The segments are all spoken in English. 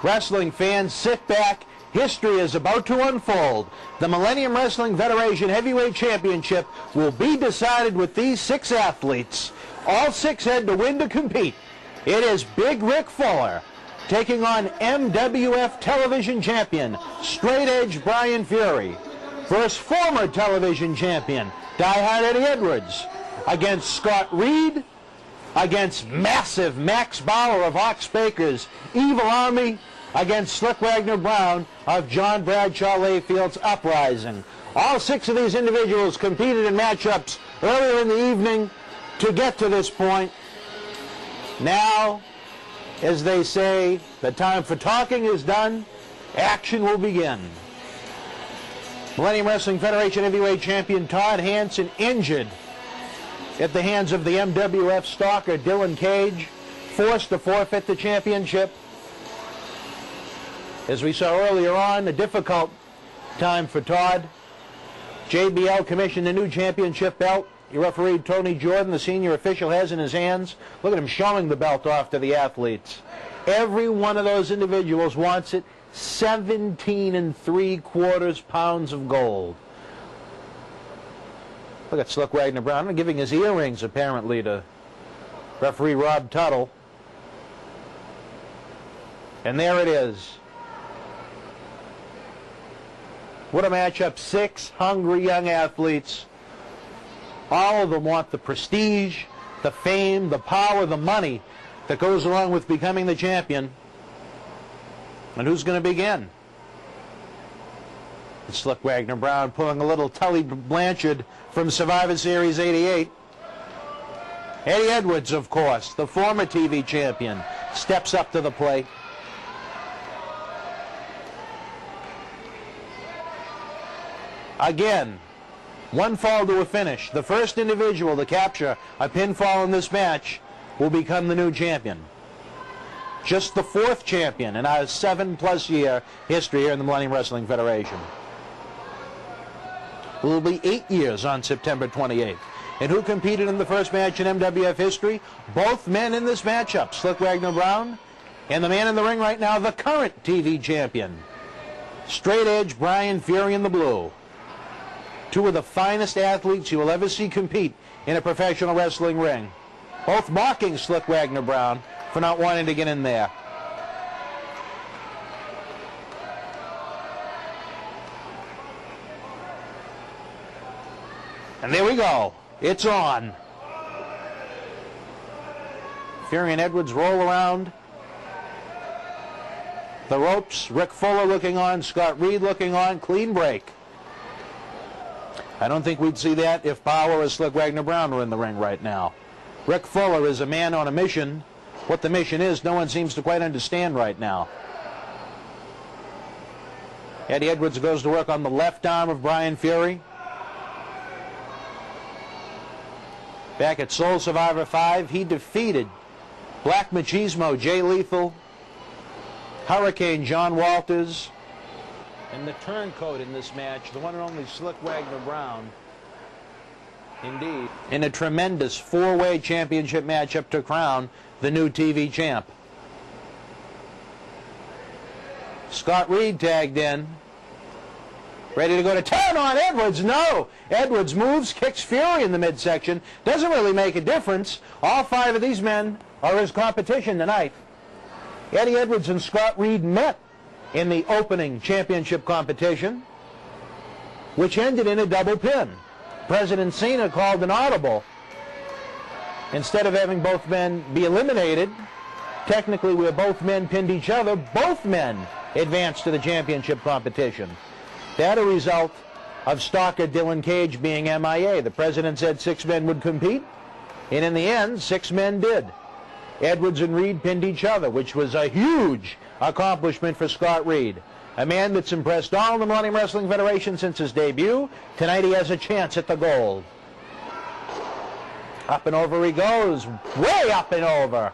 Wrestling fans, sit back. History is about to unfold. The Millennium Wrestling Federation Heavyweight Championship will be decided with these 6 athletes. All 6 had to win to compete. It is Big Rick Fuller taking on MWF television champion, Straight Edge Brian Fury, versus former television champion, Die-Hard Eddie Edwards, against Scott Reed, against massive Max Bauer of Hawks Baker's Evil Army, against Slyck Wagner Brown of John Bradshaw Layfield's Uprising. All 6 of these individuals competed in matchups earlier in the evening to get to this point. Now, as they say, the time for talking is done. Action will begin. Millennium Wrestling Federation Heavyweight Champion Todd Hansen injured at the hands of the MWF stalker Dylan Cage, forced to forfeit the championship. As we saw earlier on, a difficult time for Todd. JBL commissioned a new championship belt. Your referee, Tony Jordan, the senior official, has in his hands. Look at him showing the belt off to the athletes. Every one of those individuals wants it. 17 3/4 pounds of gold. Look at Slyck Wagner Brown. I'm giving his earrings, apparently, to referee Rob Tuttle. And there it is. What a matchup. 6 hungry young athletes. All of them want the prestige, the fame, the power, the money that goes along with becoming the champion. And who's going to begin? It's Slyck Wagner Brown pulling a little Tully Blanchard from Survivor Series 88. Eddie Edwards, of course, the former TV champion, steps up to the plate. Again, one fall to a finish. The first individual to capture a pinfall in this match will become the new champion. Just the 4th champion in our 7+ year history here in the Millennium Wrestling Federation. It will be 8 years on September 28th. And who competed in the first match in MWF history? Both men in this matchup, Slyck Wagner Brown, and the man in the ring right now, the current TV champion, Straight Edge Brian Fury in the blue. 2 of the finest athletes you will ever see compete in a professional wrestling ring. Both mocking Slyck Wagner Brown for not wanting to get in there. And there we go. It's on. Fury and Edwards roll around the ropes. Rick Fuller looking on. Scott Reed looking on. Clean break. I don't think we'd see that if Bauer or Slyck Wagner Brown were in the ring right now. Rick Fuller is a man on a mission. What the mission is, no one seems to quite understand right now. Eddie Edwards goes to work on the left arm of Brian Fury. Back at Soul Survivor 5, he defeated Black Machismo Jay Lethal, Hurricane John Walters, and the turncoat in this match, the one and only Slyck Wagner Brown, indeed, in a tremendous 4-way championship matchup to crown the new TV champ. Scott Reed tagged in, ready to go to town on Edwards. No! Edwards moves, kicks Fury in the midsection. Doesn't really make a difference. All 5 of these men are his competition tonight. Eddie Edwards and Scott Reed met in the opening championship competition, which ended in a double pin. President Cena called an audible. Instead of having both men be eliminated, technically where both men pinned each other, both men advanced to the championship competition. That a result of stalker Dylan Cage being MIA. The president said 6 men would compete, and in the end, 6 men did. Edwards and Reed pinned each other, which was a huge accomplishment for Scott Reed, a man that's impressed all the Millennium Wrestling Federation since his debut. Tonight he has a chance at the gold. Up and over he goes, way up and over.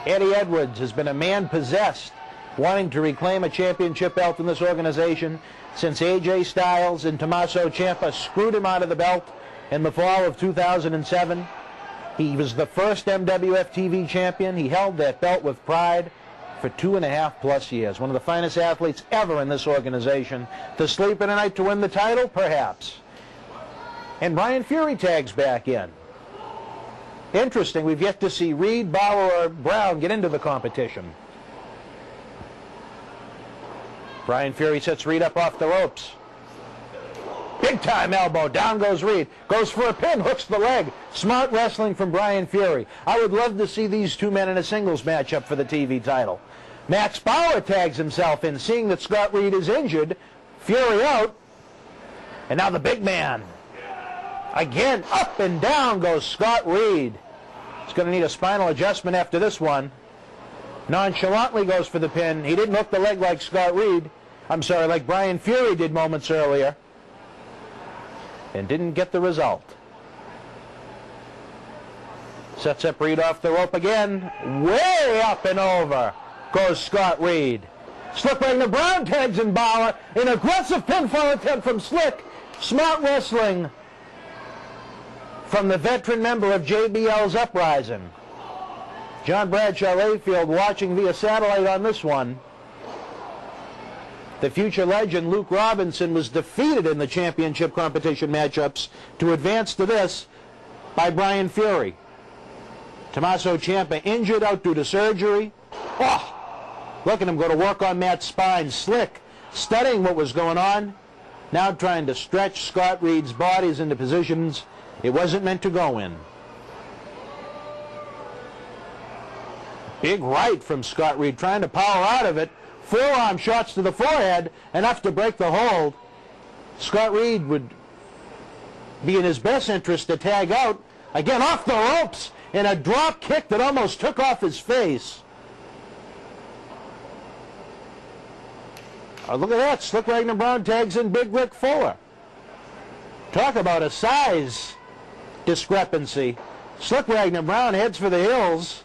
Eddie Edwards has been a man possessed, wanting to reclaim a championship belt in this organization since AJ Styles and Tommaso Ciampa screwed him out of the belt in the fall of 2007. He was the first MWF TV champion. He held that belt with pride for 2.5+ years. One of the finest athletes ever in this organization. To sleep in a night to win the title? Perhaps. And Brian Fury tags back in. Interesting, we've yet to see Reed, Bauer, or Brown get into the competition. Brian Fury sets Reed up off the ropes. Big time elbow, down goes Reed. Goes for a pin, hooks the leg. Smart wrestling from Brian Fury. I would love to see these two men in a singles matchup for the TV title. Max Bauer tags himself in, seeing that Scott Reed is injured. Fury out. And now the big man. Again, up and down goes Scott Reed. He's going to need a spinal adjustment after this one. Nonchalantly goes for the pin. He didn't hook the leg like Scott Reed. I'm sorry, like Brian Fury did moments earlier. And didn't get the result. Sets up Reed off the rope again. Way up and over goes Scott Reed. Slyck Wagner Brown tags in Bauer. An aggressive pinfall attempt from Slyck. Smart wrestling from the veteran member of JBL's Uprising. John Bradshaw Layfield watching via satellite on this one. The future legend Luke Robinson was defeated in the championship competition matchups to advance to this by Brian Fury. Tommaso Ciampa injured, out due to surgery. Oh, look at him go to work on Matt's spine. Slyck studying what was going on. Now trying to stretch Scott Reed's bodies into positions it wasn't meant to go in. Big right from Scott Reed, trying to power out of it. Forearm shots to the forehead, enough to break the hold. Scott Reed would be in his best interest to tag out. Again, off the ropes in a drop kick that almost took off his face. Oh, look at that. Slyck Wagner Brown tags in Big Rick Fuller. Talk about a size discrepancy. Slyck Wagner Brown heads for the hills.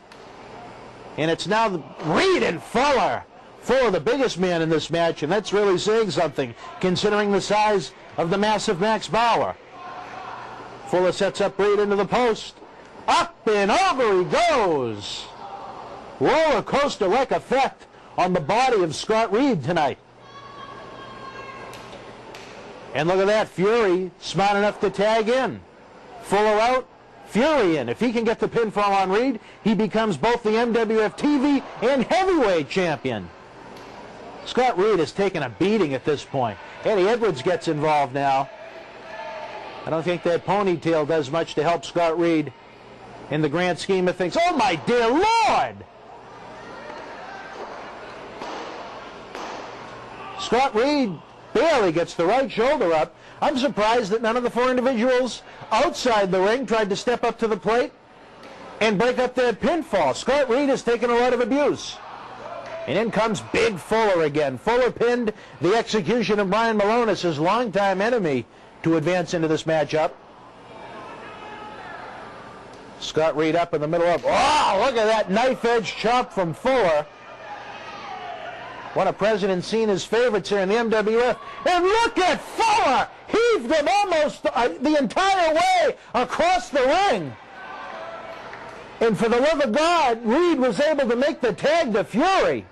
And it's now Reed and Fuller. Fuller, the biggest man in this match, and that's really saying something, considering the size of the massive Max Bauer. Fuller sets up Reed into the post. Up and over he goes. Roller coaster-like effect on the body of Scott Reed tonight. And look at that, Fury smart enough to tag in. Fuller out, Fury in. If he can get the pinfall on Reed, he becomes both the MWF TV and heavyweight champion. Scott Reed has taken a beating at this point. Eddie Edwards gets involved now. I don't think that ponytail does much to help Scott Reed in the grand scheme of things. Oh, my dear Lord! Scott Reed barely gets the right shoulder up. I'm surprised that none of the four individuals outside the ring tried to step up to the plate and break up that pinfall. Scott Reed has taken a lot of abuse. And in comes Big Fuller again. Fuller pinned the execution of Brian Malonis, his longtime enemy, to advance into this matchup. Scott Reed up in the middle of... Oh, look at that knife-edge chop from Fuller. One of President Cena's favorites here in the MWF. And look at Fuller! Heaved him almost the entire way across the ring. And for the love of God, Reed was able to make the tag to Fury.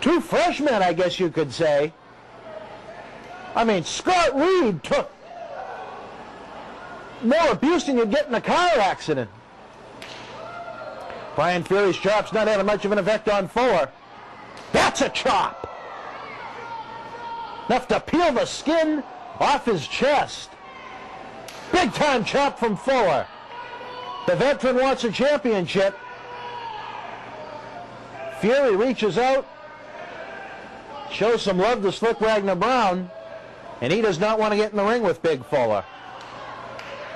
Two freshmen, I guess you could say. I mean, Scott Reed took more abuse than you'd get in a car accident. Brian Fury's chop's not having much of an effect on Fuller. That's a chop! Enough to peel the skin off his chest. Big time chop from Fuller. The veteran wants a championship. Fury reaches out, shows some love to Slyck Wagner Brown, and he does not want to get in the ring with Big Fuller.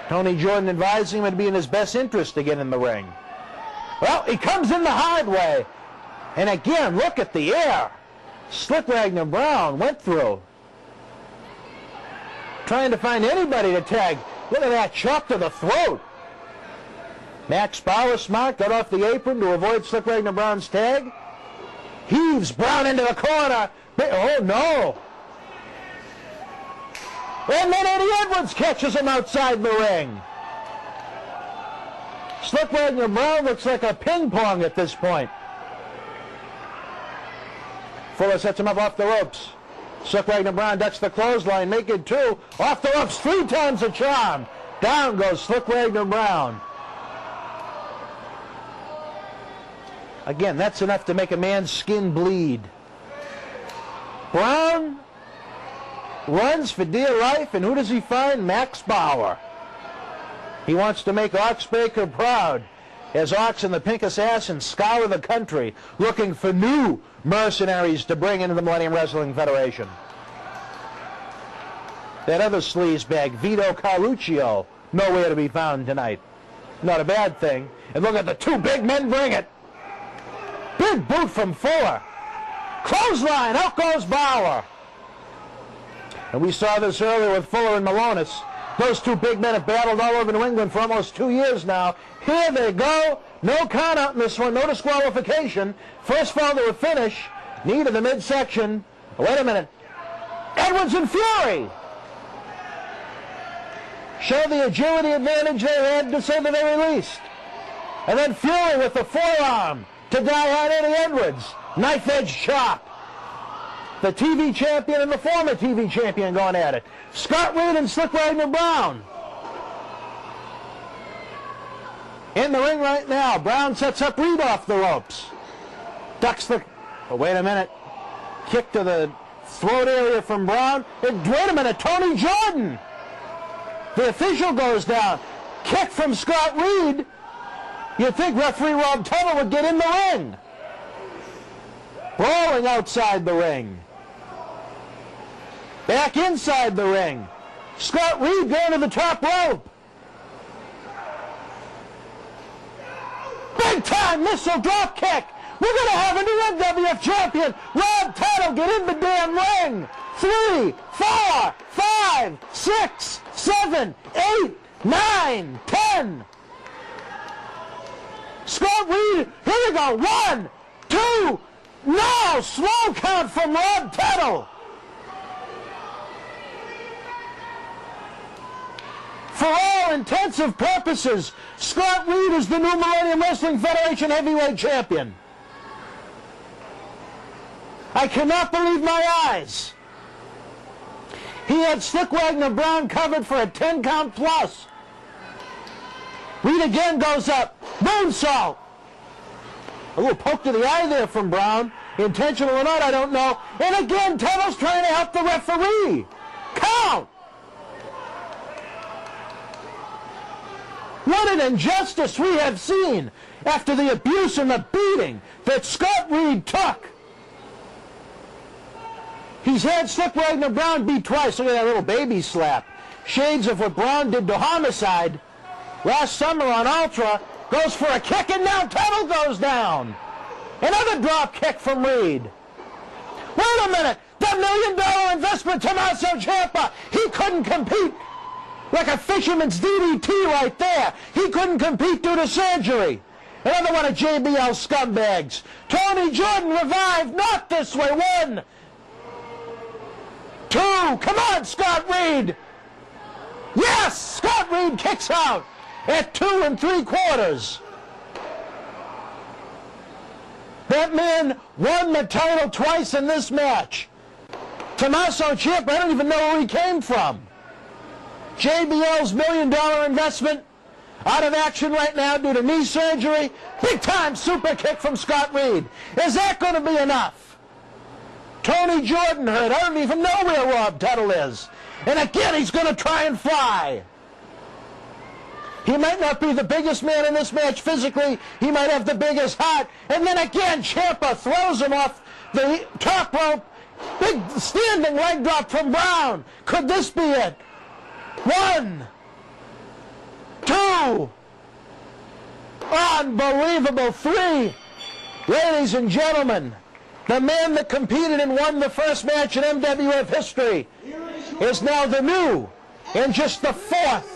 Tony Jordan advising him it'd be in his best interest to get in the ring. Well, he comes in the hard way. And again, look at the air. Slyck Wagner Brown went through. Trying to find anybody to tag. Look at that chop to the throat. Max Bauer, smart, got off the apron to avoid Slyck Wagner Brown's tag. Heaves Brown into the corner. Oh, no. And then Eddie Edwards catches him outside the ring. Slyck Wagner Brown looks like a ping pong at this point. Fuller sets him up off the ropes. Slyck Wagner Brown ducks the clothesline, make it 2. Off the ropes, 3 times the charm. Down goes Slyck Wagner Brown. Again, that's enough to make a man's skin bleed. Brown runs for dear life, and who does he find? Max Bauer. He wants to make Ox Baker proud, as Ox and the Pink Assassin scour the country looking for new mercenaries to bring into the Millennium Wrestling Federation. That other sleazebag, Vito Carluccio, nowhere to be found tonight. Not a bad thing. And look at the 2 big men bring it. Big boot from Fuller. Clothesline, out goes Bauer. And we saw this earlier with Fuller and Malonis. Those 2 big men have battled all over New England for almost 2 years now. Here they go. No count out in this one. No disqualification. First fall to a finish. Knee to the midsection. Wait a minute. Edwards and Fury show the agility advantage they had to say that they released. And then Fury with the forearm to die on Eddie Edwards. Knife edge chop. The TV champion and the former TV champion going at it. Scott Reed and Slyck Wagner Brown. In the ring right now. Brown sets up Reed off the ropes. Ducks the... Oh, wait a minute. Kick to the throat area from Brown. And wait a minute. Tony Jordan. The official goes down. Kick from Scott Reed. You'd think referee Rob Tuttle would get in the ring. Brawling outside the ring. Back inside the ring. Scott Reed going to the top rope. Big time missile drop kick. We're going to have a new MWF champion. Rob Tuttle, get in the damn ring. 3, 4, 5, 6, 7, 8, 9, 10. Scott Reed, here we go. 1, 2, no! Slow count from Rob Tuttle. For all intensive purposes, Scott Reed is the new Millennium Wrestling Federation Heavyweight Champion. I cannot believe my eyes. He had Slyck Wagner Brown covered for a 10 count plus. Reed again goes up. Moonsault. A little poke to the eye there from Brown. Intentional or not, I don't know. And again, Tuttle's trying to help the referee. Count. What an injustice we have seen after the abuse and the beating that Scott Reed took. He's had Slyck Wagner Brown beat twice. Look at that little baby slap. Shades of what Brown did to Homicide last summer on Ultra. Goes for a kick, and now Tuttle goes down. Another drop kick from Reed. Wait a minute. The $1 million investment, Tommaso Ciampa. He couldn't compete. Like a fisherman's DDT right there. He couldn't compete due to surgery. Another one of JBL's scumbags. Tony Jordan revived. Not this way. 1, 2. Come on, Scott Reed. Yes! Scott Reed kicks out at 2 3/4. That man won the title twice in this match. Tommaso Ciampa, I don't even know where he came from. JBL's $1 million investment out of action right now due to knee surgery. Big time super kick from Scott Reed. Is that going to be enough? Tony Jordan hurt. I don't even know where Rob Tuttle is. And again, he's going to try and fly. He might not be the biggest man in this match physically. He might have the biggest heart. And then again, Ciampa throws him off the top rope. Big standing leg drop from Brown. Could this be it? 1, 2. Unbelievable. 3. Ladies and gentlemen, the man that competed and won the first match in MWF history is now the new and just the 4th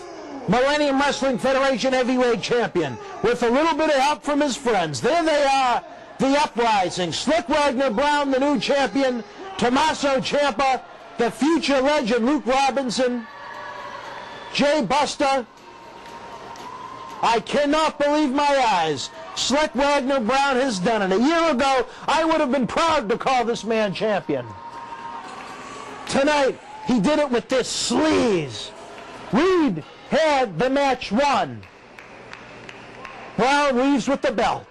Millennium Wrestling Federation Heavyweight Champion, with a little bit of help from his friends. There they are, the Uprising. Slyck Wagner Brown, the new champion. Tommaso Ciampa, the future legend Luke Robinson, Jay Buster. I cannot believe my eyes. Slyck Wagner Brown has done it. A year ago, I would have been proud to call this man champion. Tonight, he did it with this sleaze. Reed had the match won. Brown leaves with the belt.